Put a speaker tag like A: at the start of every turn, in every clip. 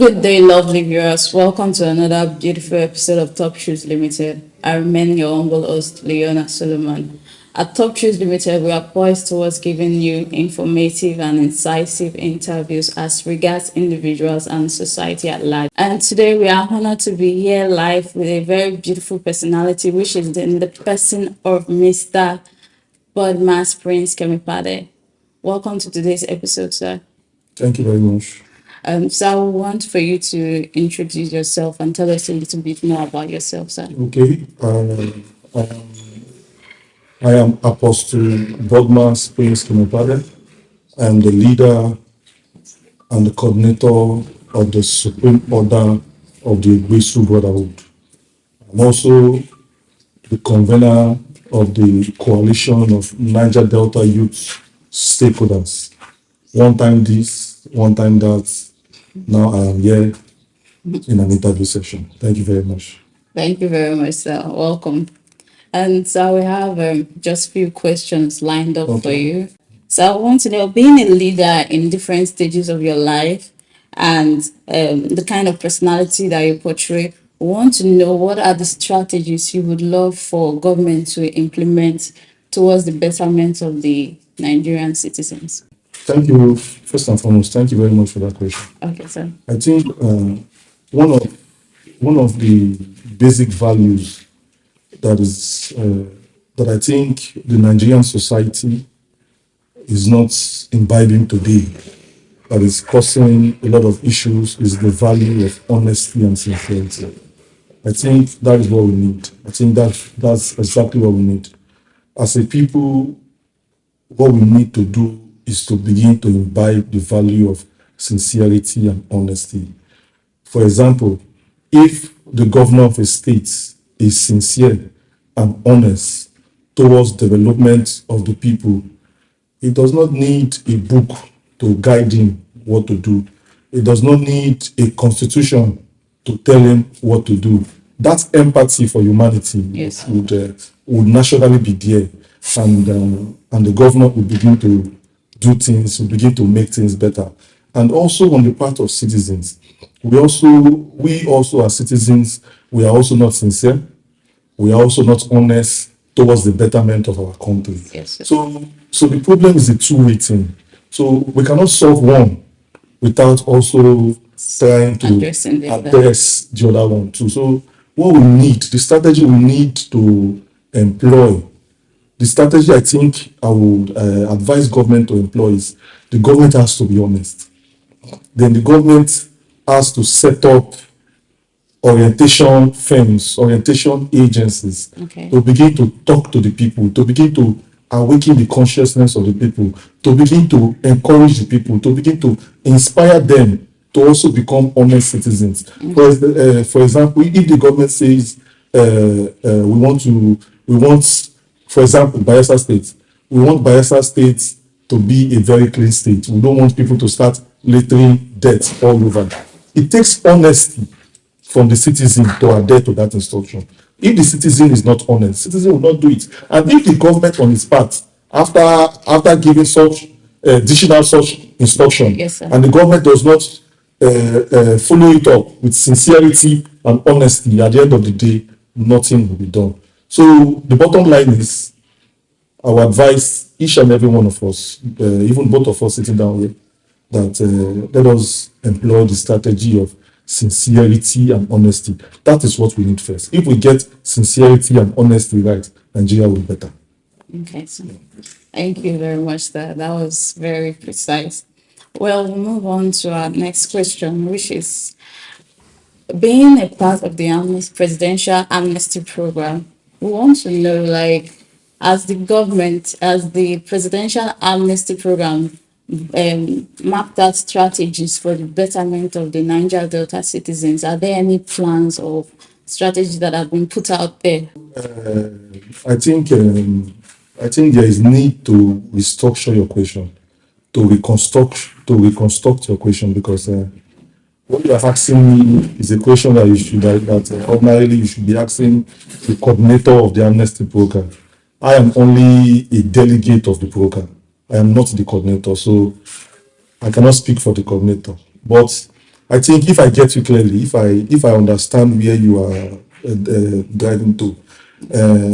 A: Good day, lovely viewers. Welcome to another beautiful episode of Top Shoes Limited. I remain your humble host, Leona Solomon. At Top Shoes Limited, we are poised towards giving you informative and incisive interviews as regards individuals and society at large. And today we are honored to be here live with a very beautiful personality, which is in the person of Mr. Bodmas Prince Kemepadie. Welcome to today's episode, sir.
B: Thank you very much.
A: So I want for you to introduce yourself and tell us a little bit more about yourself, sir.
B: Okay. I am Apostle Bodmas Prince Kemepadie. I am the leader and the coordinator of the Supreme Order of the Igbesu Brotherhood. I'm also the convener of the coalition of Niger Delta youth stakeholders. One time this, one time that. Now I am here in an interview session. Thank you very much.
A: Thank you very much, sir. Welcome. And so we have just a few questions lined up for you. So I want to know, being a leader in different stages of your life and the kind of personality that you portray, we want to know what are the strategies you would love for government to implement towards the betterment of the Nigerian citizens.
B: Thank you. First and foremost, thank you very much for that question.
A: Okay, sir.
B: I think one of the basic values that I think the Nigerian society is not imbibing today, that is causing a lot of issues, is the value of honesty and sincerity. I think that is what we need. I think that's exactly what we need. As a people, what we need to do is to begin to imbibe the value of sincerity and honesty. For example, if the governor of a state is sincere and honest towards development of the people, he does not need a book to guide him what to do. He does not need a constitution to tell him what to do. That empathy for humanity would naturally be there, and the government will begin to do things, will begin to make things better. And also on the part of citizens, we also as citizens, we are also not sincere. We are also not honest towards the betterment of our country.
A: Yes, yes.
B: So the problem is a two-way thing. So we cannot solve one without also trying to address the other one too. So what we need, the strategy we need to employ, the strategy I think I would advise government to employ is the government has to be honest. Then the government has to set up orientation firms, orientation agencies to begin to talk to the people, to begin to awaken the consciousness of the people, to begin to encourage the people, to begin to inspire them to also become honest citizens. For example, if the government says we want, for example, Bayelsa State, we want Bayelsa State to be a very clean state. We don't want people to start littering dirt all over. It takes honesty from the citizen to adhere to that instruction. If the citizen is not honest, the citizen will not do it. And if the government on its part, after giving such additional such instruction, and the government does not follow it up with sincerity and honesty, at the end of the day, nothing will be done. So the bottom line is, I would advise each and every one of us, even both of us sitting down here, that let us employ the strategy of sincerity and honesty. That is what we need first. If we get sincerity and honesty right, Nigeria will be better.
A: Okay, so thank you very much, sir. That was very precise. Well, we'll move on to our next question, which is, being a part of the presidential amnesty program, we want to know, like, as the government, as the presidential amnesty program mapped out strategies for the betterment of the Niger Delta citizens, are there any plans or strategies that have been put out there?
B: I think there is need to restructure your question, to reconstruct your question, because what you are asking me is a question that ordinarily you should be asking the coordinator of the amnesty program. I am only a delegate of the program. I am not the coordinator, so I cannot speak for the coordinator. But I think if I get you clearly, if I understand where you are driving to,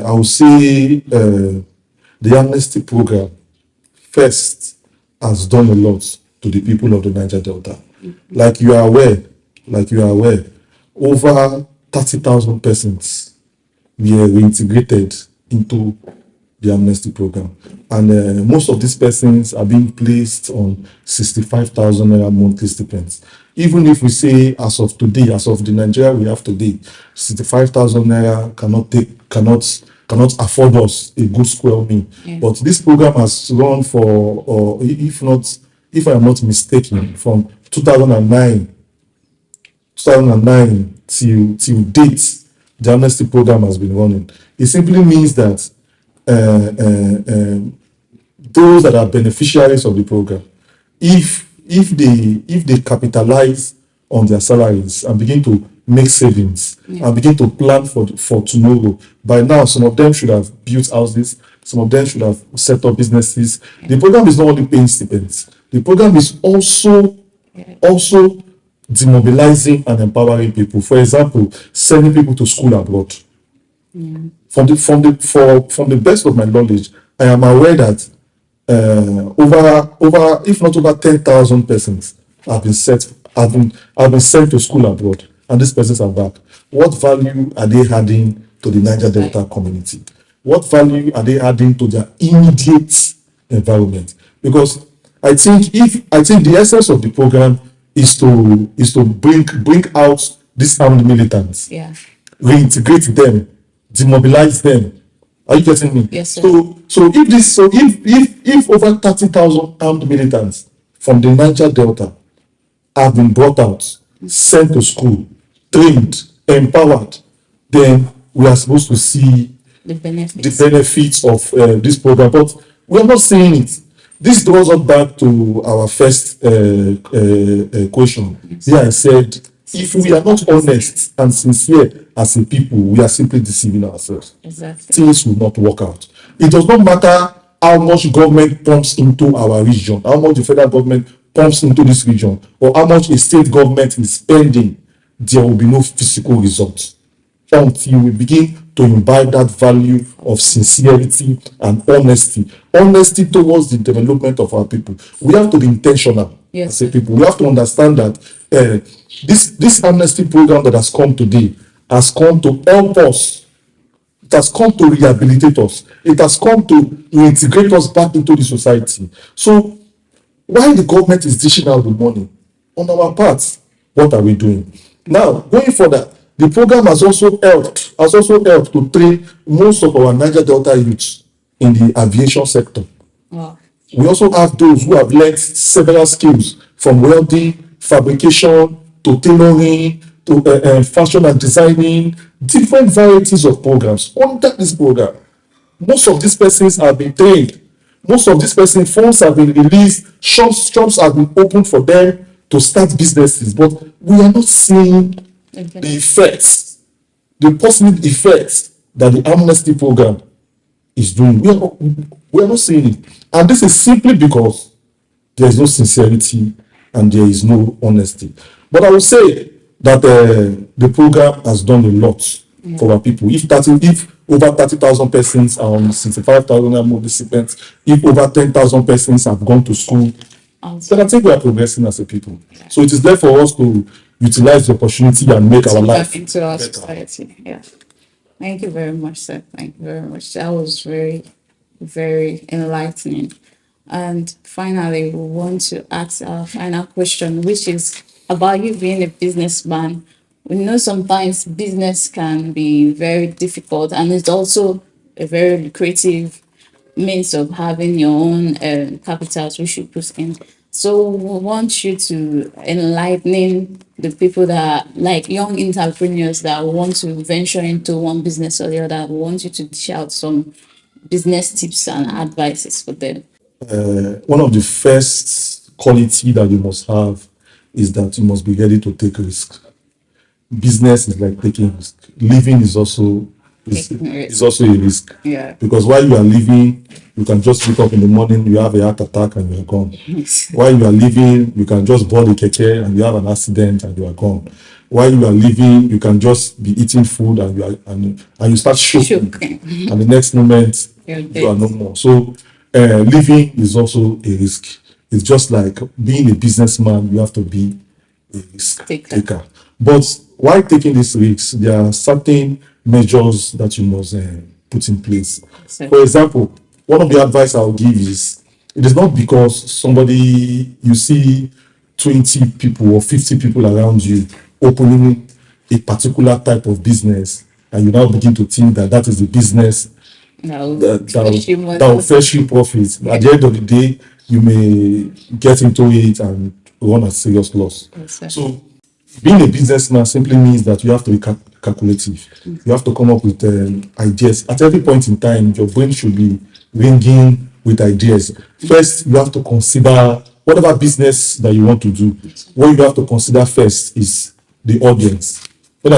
B: I would say the amnesty program first has done a lot to the people of the Niger Delta. Like you are aware, over 30,000 persons were reintegrated into the amnesty program. And most of these persons are being placed on 65,000 naira monthly stipends. Even if we say as of today, as of the Nigeria we have today, 65,000 naira cannot afford us a good square meal.
A: Yeah.
B: But this program has run for, or if I am not mistaken, from 2009 till date, the amnesty program has been running. It simply means that those that are beneficiaries of the program, if they capitalize on their salaries and begin to make savings and begin to plan for tomorrow, by now some of them should have built houses, some of them should have set up businesses. The program is not only paying stipends, the program is also demobilizing and empowering people. For example, sending people to school abroad. From the best of my knowledge, I am aware that over if not over 10,000 persons have been sent to school abroad, and these persons are back. What value are they adding to the Niger Delta community? What value are they adding to their immediate environment? Because I think the essence of the program is to bring out these armed militants,
A: Yeah.
B: reintegrate them, demobilize them. Are you getting me?
A: Yes, sir.
B: So if over 30,000 armed militants from the Niger Delta have been brought out, sent to school, trained, empowered, then we are supposed to see
A: The
B: the
A: benefits.
B: benefits of this program. But we are not seeing it. This draws us back to our first question. Here I said, if we are not honest and sincere as a people, we are simply deceiving ourselves.
A: Exactly.
B: Things will not work out. It does not matter how much government pumps into our region, how much the federal government pumps into this region, or how much a state government is spending, there will be no physical result until we begin to imbibe that value of sincerity and honesty. Honesty towards the development of our people. We have to be intentional.
A: Yes.
B: As a people, we have to understand that this amnesty program that has come today has come to help us. It has come to rehabilitate us. It has come to reintegrate us back into the society. So while the government is dishing out the money, on our part, what are we doing? Now, going further, the program has also helped to train most of our Niger Delta youths in the aviation sector.
A: Wow.
B: We also have those who have learned several skills, from welding, fabrication, to tailoring, to fashion and designing, different varieties of programs. Under this program, most of these persons have been trained. Most of these persons, funds have been released, shops have been opened for them to start businesses. But we are not seeing the effects, the positive effects that the amnesty program is doing. We are not seeing it. And this is simply because there is no sincerity and there is no honesty. But I will say that the program has done a lot for our people. If over 30,000 persons are on 65,000 participants, if over 10,000 persons have gone to school, then I think we are progressing as a people.
A: Yeah.
B: So it is there for us to utilize the opportunity and make our life
A: Back into our
B: better.
A: society. Yeah. Thank you very much, sir. Thank you very much. That was very, very enlightening. And finally, we want to ask our final question, which is about you being a businessman. We know sometimes business can be very difficult, and it's also a very lucrative means of having your own capitals which you put in. So we want you to enlightening the people that like young entrepreneurs that want to venture into one business or the other. We want you to dish out some business tips and advices for them.
B: One of the first quality that you must have is that you must be ready to take risk. Business is like taking risk. Living is also
A: Taking risk.
B: is also a risk.
A: Yeah.
B: Because while you are living, you can just wake up in the morning, you have a heart attack and you are gone. While you are living, you can just board a keke and you have an accident and you are gone. While you are living, you can just be eating food and you start choking. And the next moment, you are no more. So living is also a risk. It's just like being a businessman, you have to be a risk taker. But while taking these risks, there are certain measures that you must put in place. For example, one of the advice I'll give is, it is not because you see 20 people or 50 people around you opening a particular type of business, and you now begin to think that that is the business that will fetch you profits. At the end of the day, you may get into it and run a serious loss. So being a businessman simply means that you have to be calculative. You have to come up with ideas. At every point in time, your brain should be ringing with ideas. First, you have to consider whatever business that you want to do. What you have to consider first is the audience. When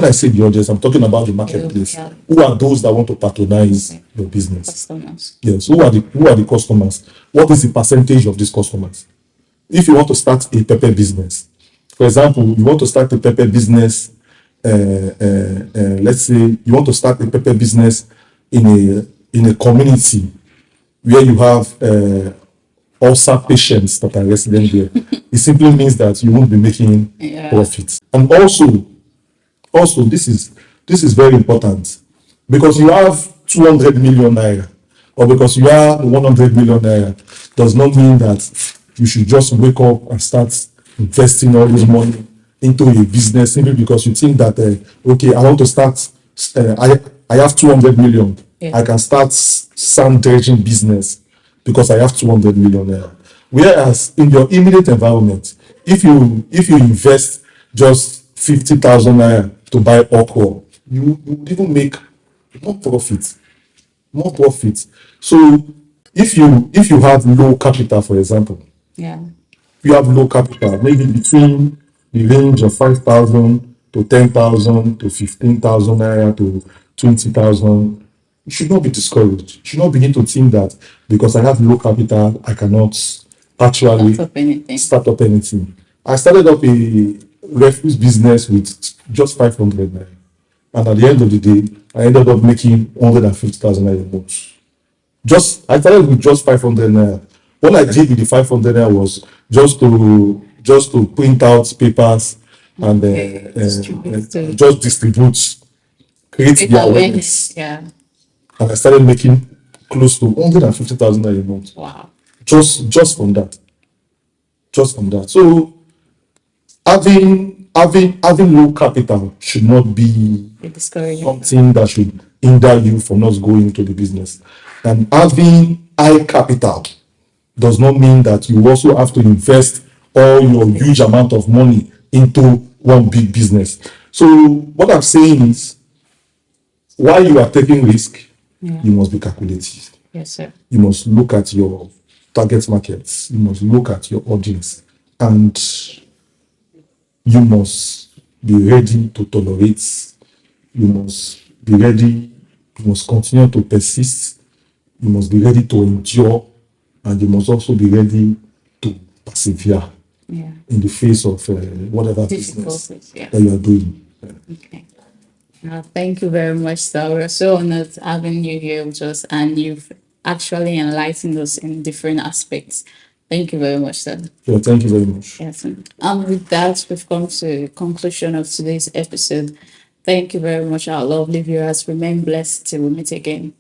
B: I say the audience, I'm talking about the marketplace. Who are those that want to patronize your business?
A: Customers.
B: Yes. Who are the customers? What is the percentage of these customers? If you want to start a pepper business, for example, you want to start a pepper business. Let's say you want to start a pepper business in a community where you have ulcer patients that are resident there. It simply means that you won't be making profits. And also this is very important, because you have 200 million naira or because you have 100 million naira does not mean that you should just wake up and start investing all this money into a business simply because you think that okay, I want to start I have 200 million. I can start sand dredging business because I have 200 million naira. Whereas in your immediate environment, if you invest just 50,000 naira to buy okra, you would even make more profit. So if you have low capital, for example, you have low capital, maybe between the range of 5,000 to 10,000 to 15,000 naira to 20,000, you should not be discouraged. You should not begin to think that because I have low capital, I cannot actually start up anything. I started up a refuse business with just 500 naira. And at the end of the day, I ended up making 150,000 naira a month. I started with just 500 naira. What I did with the 500 naira was just to print out papers and just distribute, create the awareness. And I started making close to 150,000 naira a month.
A: Wow.
B: Just from that. So having low capital should not be something that should hinder you from not going into the business. And having high capital does not mean that you also have to invest all your huge amount of money into one big business. So what I'm saying is, while you are taking risk, you must be calculative.
A: Yes, sir.
B: You must look at your target markets. You must look at your audience, and you must be ready to tolerate. You must be ready. You must continue to persist. You must be ready to endure, and you must also be ready to persevere in the face of whatever business that you are doing.
A: Okay. Thank you very much, sir. We're so honored having you here with us, and you've actually enlightened us in different aspects. Thank you very much, sir.
B: Yeah, thank you very much.
A: Yes. And with that, we've come to the conclusion of today's episode. Thank you very much, our lovely viewers. Remain blessed till we meet again.